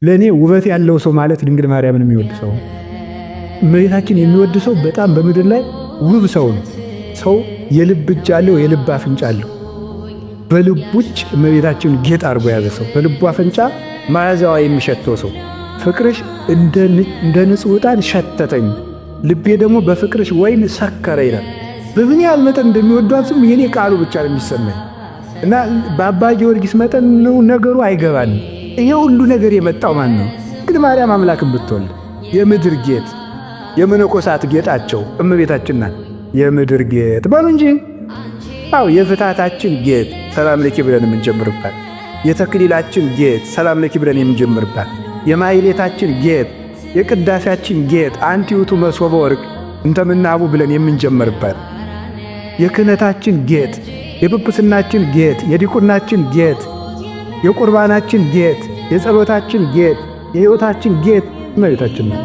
ለኔ ውበት ያለው ሰው ማለት ድንግል ማርያምን የሚወድ ሰው እመቤታችን የሚወድ ሰው በጣም በምድር ላይ ውብ ሰው ነው። ሰው የልብ እጅ አለው፣ የልብ አፍንጫ አለው። በልቡ እጅ እመቤታችን ጌጥ አድርጎ የያዘ ሰው፣ በልቡ አፍንጫ መዓዛዋ የሚሸተው ሰው። ፍቅርሽ እንደ ንጹሕ ዕጣን ሸተተኝ፣ ልቤ ደግሞ በፍቅርሽ ወይን ሰከረ ይላል። በምን ያህል መጠን እንደሚወዷትም የኔ ቃሉ ብቻ ነው የሚሰማኝ እና በአባ ጊዮርጊስ መጠን ነው ነገሩ አይገባንም። ይሄ ሁሉ ነገር የመጣው ማን ነው? እንግዲህ ማርያም አምላክን ብትወልድ የምድር ጌጥ የመነኮሳት ጌጣቸው እመቤታችን ናት። የምድር ጌጥ በሉ እንጂ አው የፍታታችን ጌጥ ሰላም ለኪ ብለን የምንጀምርባት፣ የተክሊላችን ጌጥ ሰላም ለኪ ብለን የምንጀምርባት፣ የማይሌታችን ጌጥ የቅዳሴያችን ጌጥ አንቲ ውእቱ መሶበ ወርቅ እንተ ምናቡ ብለን የምንጀምርባት፣ የክህነታችን ጌጥ የጵጵስናችን ጌጥ የዲቁናችን ጌጥ የቁርባናችን ጌጥ የጸሎታችን ጌጥ የሕይወታችን ጌጥ እመቤታችን ነው።